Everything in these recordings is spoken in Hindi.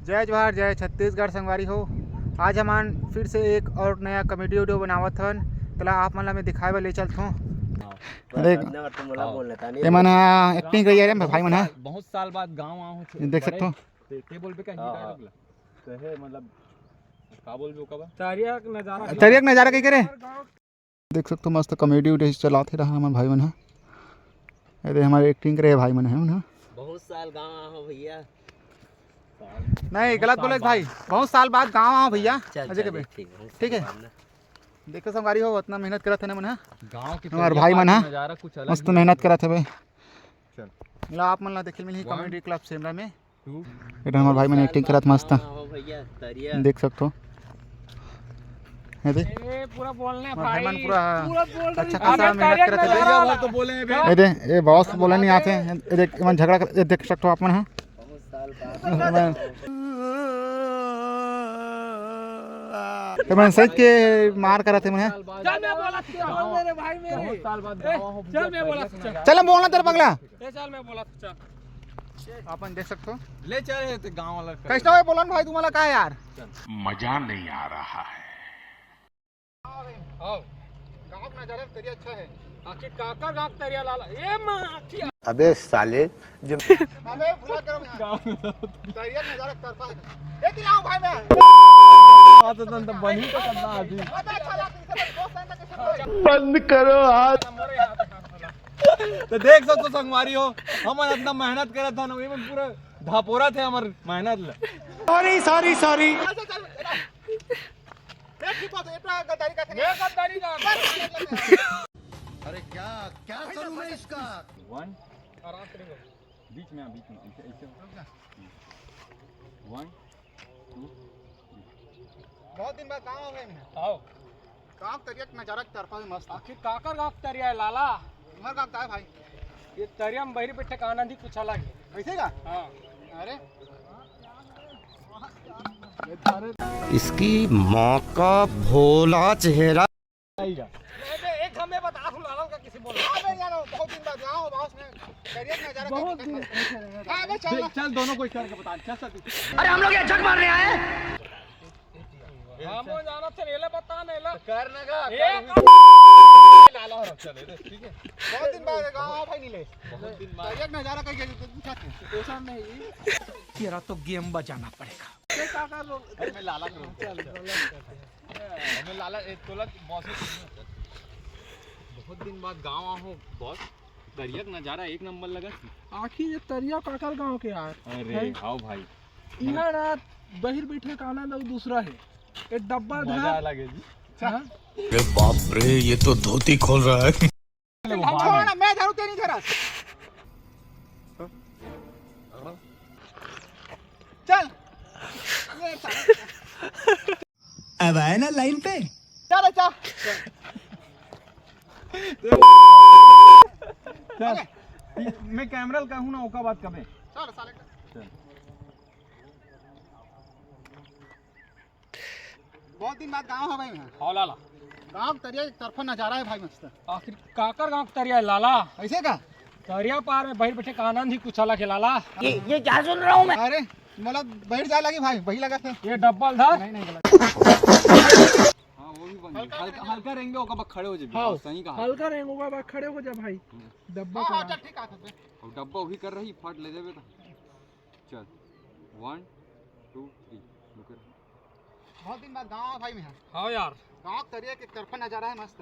जय जवाहर जय छत्तीसगढ़ संगवारी हो। आज हमान फिर से एक और नया कॉमेडी वीडियो बनावत हन। तला आप मन ला मैं दिखाए बर ले चलत हूँ। देख ये मन एक्टिंग करी रे भाई मन बहुत साल बाद गांव आऊं देख सकते हो। ते बोल पे का डायलॉग ला कहे मतलब का बोल बे ओका तरिया का नजारा कई करे देख सकते हो। मस्त कॉमेडी वीडियो चलाते रहा हमारे भाई मन। अरे हमारे एक्टिंग करे भाई मन है। बहुत साल गाँव आओ भैया। नहीं गलत बोले भाई, बहुत साल बाद गाँव आओ भैया। ठीक है देखो संगवारी हो उतना मेहनत करत है ना मन गांव की हमारे भाई मन नजारा कुछ अलग मस्त मेहनत करत है। चल मिला आप मन ला देखे मिली कॉमेडी क्लब शिमला में। 2 इधर हमारे भाई मन एक्टिंग करत मस्त भैया तरिया देख सकते हो। ये देख पूरा बोलने भाई मन पूरा अच्छा अबे खासा मेहनत करत तरिया है। तो बोले ये देख ये बॉस बोले नहीं आते हैं। ये देख मन झगड़ा ये देख सकते हो आप मन है। तो मैं सच के मार करा थे मैं। चल मैं बोला मेरे भाई मेरे बहुत साल बाद गांव आऊं चल मैं बोला चल बोलना तेरे पगला चल मैं बोला चल अपन देख सकते हो। ले चल ते गांव वाला कैसा है बोलन भाई तुम्हारा का है यार मजा नहीं आ रहा है। आओ गांव का नजारा तेरी अच्छा है। आखिर काका गांव तरिया लाला ए मां आखिर अबे साले जो अबे भुला करो तेरी नजारा करता है। ये दिलाओ भाई मैं तो बनी तो करना अभी बंद करो हाथ। तो देख सकते संगवारी हो हम इतना मेहनत करत था ना वही में पूरा धापोरा थे हमार मेहनत ले। सॉरी अरे क्या करूं मैं इसका। 1 बीच में ऐसे 1 2 बहुत दिन बाद गांव आवे मैं। आओ गांव तरिया का नजारा की तरफा में मस्त। आखिर काका गांव तरिया है लाला। तुम्हारा गांव का है भाई? ये तरिया में बहरी बैठे का आनंद ही कुछ अलग है। ऐसे का? हां अरे इसकी माँ का भोला चेहरा। एक हमें बता तू लाला का किसी बोल अबे यार बहुत दिन बाद गांव बॉस में तरिया का नजारा बहुत दिन अबे चल चल दोनों को इशारे के बता चल अरे हम लोग यहाँ झक मारने आए हैं। हमो जाना थे नेले बता नेला कर नगा एक लाला हो चल ठीक है। बहुत दिन बाद गांव भाई नहीं ले बहुत दिन बाद तरिया का नजारा कहीं पूछा थे स्टेशन में ही तेरा तो गेम बजाना पड़ेगा। काका लोग मैं लाला करूं चल मैं लाला तोला बॉस बहुत दिन बाद गांव आऊं बॉस। दरिया का नजारा एक नंबर लगा। आखिर ये तरिया काकर गांव के यार। अरे आओ भाई इहाँ रात बहिर बैठे का आनंद और दूसरा है। एक डब्बा मजा था लगे जी। हाँ? अरे बाप रे ये तो धोती खोल रहा है। छोड़ ना मैं झाड़ू तेरी जरा चल अब आए ना लाइन पे। चल अच्छा चल मैं कैमरा कहूं ना ओका बात कबे चल साले चल। बहुत दिन बाद गांव है भाई मैं। हाँ लाला गांव तरिया की तरफा नजारा है भाई मस्त। आखिर काकर गांव तरिया है लाला। ऐसे का? तरिया पार में बहिर बैठे का आनंद ही कुछ अलग है लाला। ये क्या सुन रहा हूँ मैं। अरे मतलब बैठ जाए लगी भाई वही लगा थे। ये डब्बल था नहीं नहीं गलत। हां वो भी बन हल्का रहेंगे ओका बा खड़े हो जाए। हाँ सही कहा हल्का रहेंगे बा खड़े हो जा भाई। डब्बा हां का चल ठीक है। और डब्बा वही कर रही फट ले देबे तो चल 1 2 3 रुक। बहुत दिन बाद गांव है भाई मैं। हाँ यार गांव तरिया की तरफा नजारा है मस्त।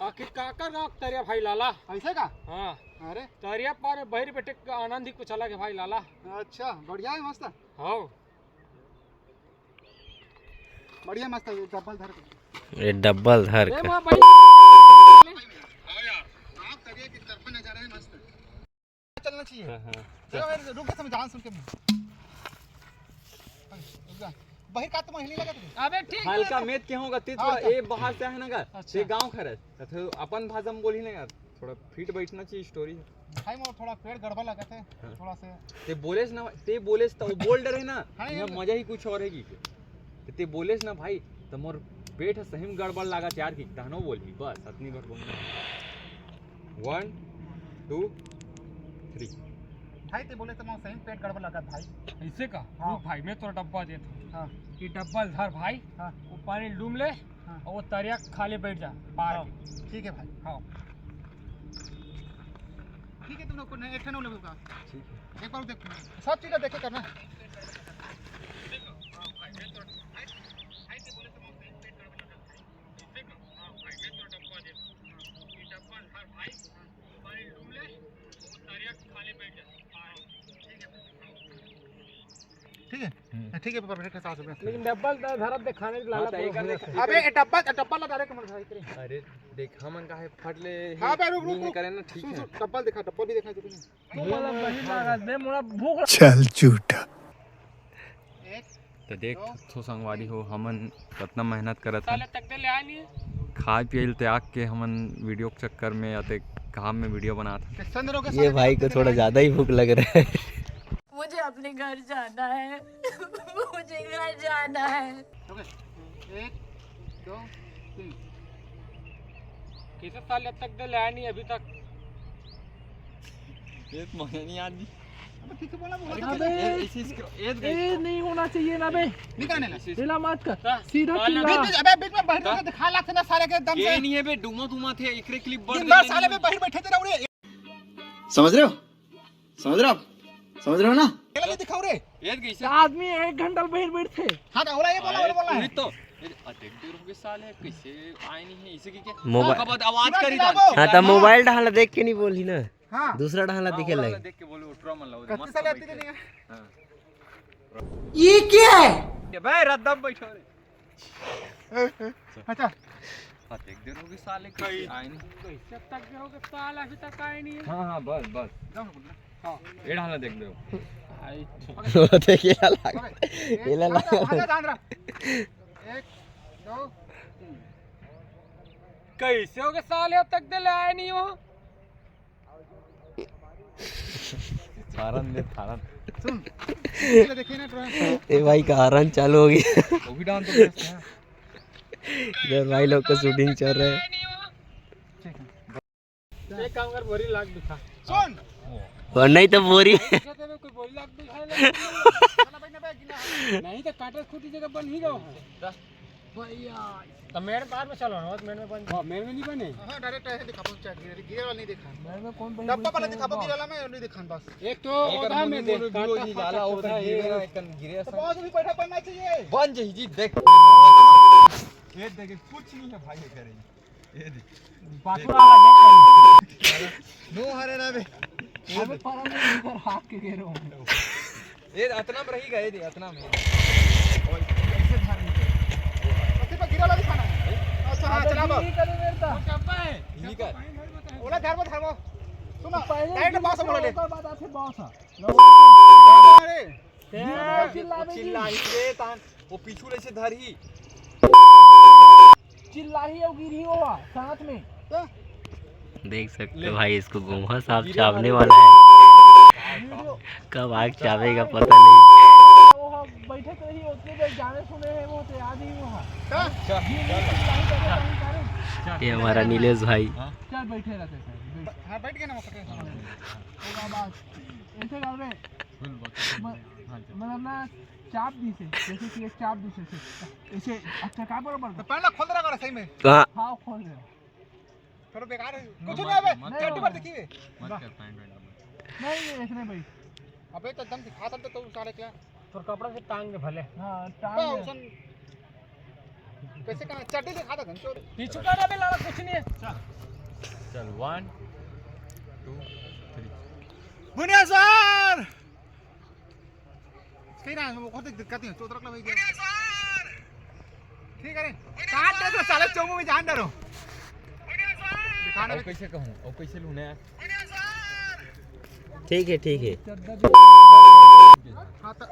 आखिर काकर गांव तरिया भाई लाला। ऐसे का? हाँ अरे तरिया पार में बहिर बैठे का आनंद ही कुछ अलग है भाई लाला। अच्छा बढ़िया है मस्त। हाँ बढ़िया मस्त है डबल धर के। ये डबल धर ए कर मां भाई हां यार गांव तरिया की तरफा नजारा है मस्त। चलना चाहिए। चलो रुक के समझान सुन के बाहर का तो महिला लगा तुझे। अबे ठीक है हल्का मेद के होगा ते थोड़ा ए बाहर से है ना का अच्छा। ते गांव खरस तो अपन भाषा में बोली ना यार थोड़ा फिट बैठना चाहिए स्टोरी। भाई मोर थोड़ा पेड़ गड़बड़ लगा थे थोड़ा से। ते बोलेस ना ते बोलेस तो बोल डरे ना हाँ, यहाँ मजा ही कुछ और है की ते बोलेस ना भाई तो मोर पेट है सही में गड़बड़ लगा यार की कहनो बोली बस अतनी बार बोलना। 1 2 3 भाई ते बोले तो मैं सही पेट गड़बड़ लगा भाई। ऐसे का हाँ। रुक भाई मैं तो डब्बा देता हाँ ये डब्बा धर भाई। हाँ वो पानी डूब ले हाँ। और वो तरिया खाली बैठ जा पार हाँ, के। ठीक है भाई। हाँ ठीक है तुम लोग को नहीं एक ठन लोग का एक बार देख सब चीज़ देखे करना। ठीक है ठीक है परफेक्ट है 700 रुपये। लेकिन डब्बा धरा दिखाने लाला अबे डब्बा लगा रे कमर भाई करे। अरे देख हमन का है फट ले हाँ भाई रुक नहीं रुक करे ना ठीक सुन है। सुन डब्बा दिखा डब्बा भी दिखा तूने। मोला बैठा दे मोला भूख चल झूठा। एक तो देख तो संगवारी हो हमन कितना मेहनत करत साले हन तक दे ले आ नहीं। खाए पियल त्याग के हमन वीडियो के चक्कर में आते काम में वीडियो बनात हन। किसान दिनों के ये साथ भाई को थोड़ा ज्यादा ही भूख लग रहा है। मुझे अपने घर जाना है। मुझे घर जाना है। एक दो तीन किसे साले तक दे ले आ नहीं अभी तक। एक महीने नहीं आदी अब ठीक है बोला अबे ए नहीं होना चाहिए ना बे। निकालने ला चिल्ला मत कर सीधा चिल्ला। अबे बीच में बाहर के दिखा लाख ना सारे के दम से। ये नहीं है बे डूमा डूमा थे एकरे क्लिप बढ़ दिन भर साले में बाहर बैठे थे रे। समझ रहे हो? समझ रहे हो आप? समझ रहे हो ना? केला नहीं दिखाओ रे। ये कैसे आदमी 1 घंटा बाहर बैठे। हां तो बोला ये बोला है। तो देख दे रुपए साले कैसे आए नहीं है इसे की क्या मोबाइल कब आवाज करी था। हाँ तो मोबाइल डाला देख के नहीं बोली ना। हां दूसरा डाला दिखे लगे। देख के बोलो उठरा मन लाओ कत्ती साले आती नहीं है। ये क्या है? ये भाई रद्दम बैठो रे। अच्छा हां देख दे रुपए साले कैसे आए नहीं। कैसे तक दे होगे साल अभी तक आए नहीं है। हां हां बस बस हां ये डाला देख दे आई वो देख ये लगा। ये लगा। एक दो तीन कैसे होगे साले तक दे ले आए नहीं हो। थारन दे थारन सुन ये देखिए ना ड्राइंग। ये भाई का हरण चालू हो गया। वो भी डांस तो करते हैं। इधर भाई लोग का शूटिंग चल रहा है। एक काम कर बोरी लाग दिखा। सुन और नहीं तो बोरी। कोई बोरी लाग दिखा नहीं तो काटे खूटी जगह बन ही गया भैया। तो मेरे बाद में चलो ना मेरे में बन। हां मेरे में नहीं बने। हां डायरेक्ट ऐसे दिखा पहुंच गिरे वाला नहीं देखा। मेरे में कौन बन। डब्बा वाला दिखा गिरे वाला में नहीं दिखा बस। एक तो ओधा में दे काटा जी जाला उधर गिरेगा एकन गिरे तो बहुत भी बैठा बनना चाहिए। बन जही जी देख ये देख कुछ नहीं है भाई ये करे ये देख बाथरूम वाला देख नो हरे ना बे अबे पारा में इधर हाथ के गिरो हूं। ये अतना में रही गए थे अतना में पति पे गिरा वाला दिखाना है। अच्छा हां चला बस नहीं करे मेरे ता कब है ठीक है ओला धरबो सुनो डायरेक्ट बॉस बोले ले। बात आथे बॉस अरे चिल्ला रे तान वो पीछू ले से धरी चिल्लाही और गिरी हुआ साथ में। देख सकते हो भाई इसको गोहा साफ चावने वाला है। कब आग चावेगा पता नहीं। वो बैठे तो ही उतने देर जाने सुने हैं वो तो याद ही वहां। ये हमारा नीलेश भाई। चल बैठे रहते हैं। हां बैठ गए ना पकड़े होगा बात ऐसे कर रहे मतलब ना चाप दी से जैसे कि एक चाप दी से ऐसे अच्छा का बराबर तो पहले खोल रहा सही में। कहाँ? हाँ खोल रहे थोड़ा बेकार है कुछ नहीं अबे चट्टी पर देखिए मत कर पैंट नहीं ऐसे नहीं भाई। अबे तो एकदम दिखा सकते तो सारे क्या तो कपड़ा से टांग दे भले। हाँ तो टांग दे। उसन कैसे कहां चट्टी दिखा था घंटो पीछे का ना लाला कुछ नहीं है। चल 1 2 3 बुनिया सर कहीं ना वो बहुत दिक्कत है तो रख लो भाई ठीक है रे काट दे तो साले चौमू में जान डरो दिखाना और कैसे कहूं और कैसे लूने यार ठीक है ठीक है। हां तो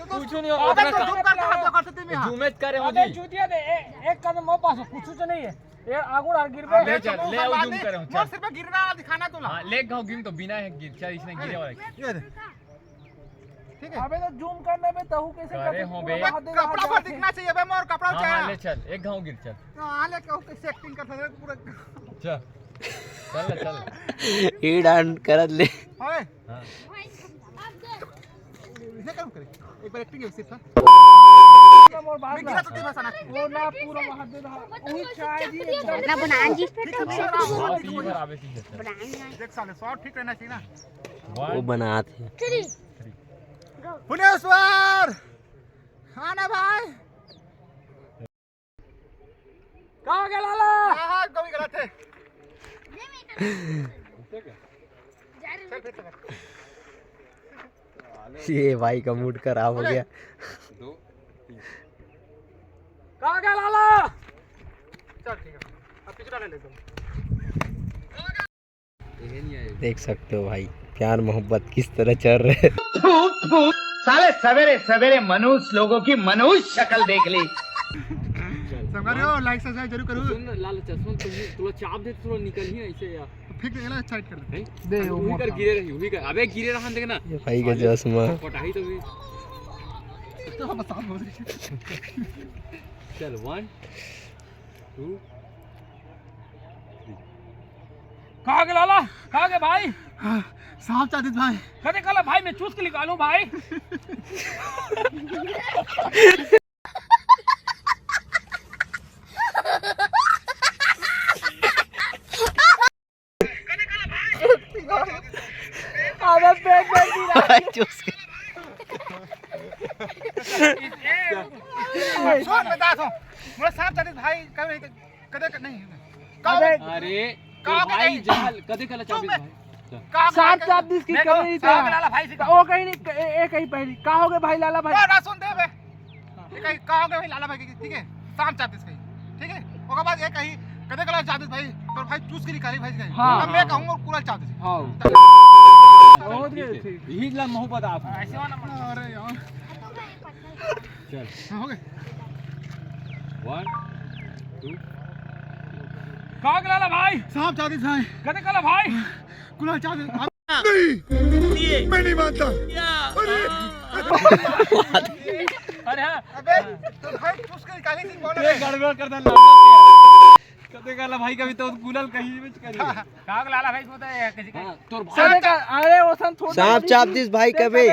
कुछ नहीं अबे तो झूम कर हाथ कर सकते में झूमे करे हो अबे जी जूतिया दे एक कदम वो पास कुछ तो नहीं है। ये आगुड़ आर गिर पे ले चल ले आओ झूम करे हो चल सिर्फ गिरना वाला दिखाना तो हां ले गाओ गिन तो बिना है गिर चल इसने गिरे वाला ये ठीक है अबे तो जूम करने में तहु कैसे अरे हो बे कपड़ा पर दिखना चाहिए बे मोर कपड़ा हां हां ले चाहिए चल एक गांव गिर चल हां ले कैसे एक्टिंग कर सकते पूरा चल चल ही डांस करत ले। ओए हां इसे काम करे एक बार एक्टिंग है सिर्फ हां मोर बात गिरा तो भाषा ना वो ना पूरा वहां दे रहा वही चाय जी एकदम ना बनान जी देख साले शॉट ठीक रहना चाहिए ना वो बनाते हैं भुवनेश्वर आना भाई कहां गया लाला हां कभी गलत है चल फिर चल ये भाई का मूड खराब हो गया। कहां गया लाला चल ठीक है अब पीछे डाले ले दो देख सकते हो भाई प्यार मोहब्बत किस तरह चल रहे हैं। साले सवेरे सवेरे मनुष्य लोगों की मनुष्य शक्ल देख ली। संगारियो लाइक सब्सक्राइब जरूर करो सुन लाल चश्मा तुला चाप दे तुला निकल ही ऐसे यार फिर देला साइड कर दे दे वही कर गिरे रही वही कर अबे गिरे रहा देख ना ये भाई का चश्मा पटाई तो भी तो बता दो चल 1 2 कहां गया लाला कहां गया भाई साहब चाहते भाई कदे कला भाई मैं चूस के निकालूं भाई अबे बैग चूस के सुन बता दो मेरा साहब चाहते भाई कभी नहीं कदे नहीं अरे तो भाई जहल कदे कला चाबी भाई साहब चाहते दिस की कर रही थी लाला भाई से ओ कहीं नहीं एक ही पहली का हो गए भाई लाला भाई ना सुन दे बे कहीं कहोगे भाई लाला भाई की ठीक है साहब चाहते कहीं ठीक है ओके बाद एक कहीं कदे कला चाहते भाई तो भाई चूस के निकाली भाई कहीं हाँ, अब मैं कहूंगा कुरल चाहते हां बहुत यही ला मोहब्बत आप ऐसे वाला अरे यार चल हो गए 1 2 कहां गया लाला भाई साहब चाहते भाई कदे कला भाई कुरल चाहते अरे हां अबे तो भाई चूस के निकाली थी कौन ये गड़बड़ कर दे कदे कला भाई कभी तो गुलल कहीं भी करी कहां गया लाला भाई होता है किसी का तोर भाई अरे ओसन थोड़ा सांप चाप दिस भाई कभी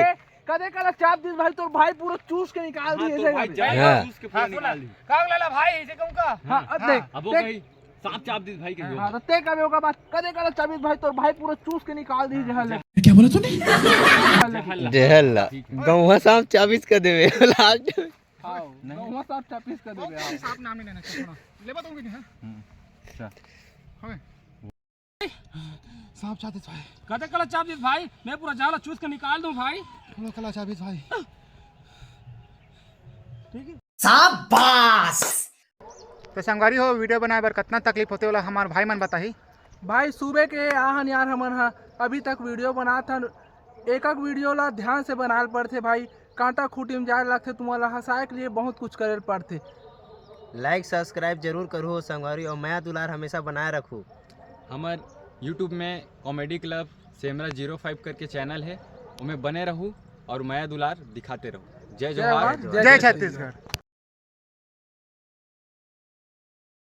कदे कला चाप दिस भाई तोर भाई पूरा चूस के निकाल दी ऐसे हाँ। चूस के पूरा निकाल दी कहां गया लाला भाई ऐसे कहूं का हां देख अब वो कहीं सांप चाप दिस भाई कहियो हां तो ते कबे होगा बात कदे कला चाबी भाई तोर भाई पूरा चूस के निकाल दी जहल क्या बोला तूने? जहल गौवा सांप चाबीस कर देवे लास्ट हां गौवा सांप चापीस कर देबे हां साहब नाम नहीं लेना छोड़ो ले बताऊंगी नहीं हां अच्छा हो गए साहब चाहते भाई कदे कला चाप दिस भाई मैं पूरा जाला चूस के निकाल दूं भाई कुरल कला चाहते भाई शाबाश। तो संगवारी हो वीडियो बनाए बर कितना तकलीफ होते वाला हमार भाई मन बताही भाई सुबह के आहन यार हमन हा अभी तक वीडियो बनात हन एक एक वीडियो ला ध्यान से बनाल पड़थे भाई कांटा खूटी में जाए लगथे तुम्हारा हंसाए के लिए बहुत कुछ करे पड़थे लाइक सब्सक्राइब जरूर करो संगवारी और माया दुलार हमेशा बनाए रखो। हमार यूट्यूब में कॉमेडी क्लब सेमरा 05 करके चैनल है उनमें बने रहूँ और माया दुलार दिखाते रहो। जय जवाहर जय छत्तीसगढ़।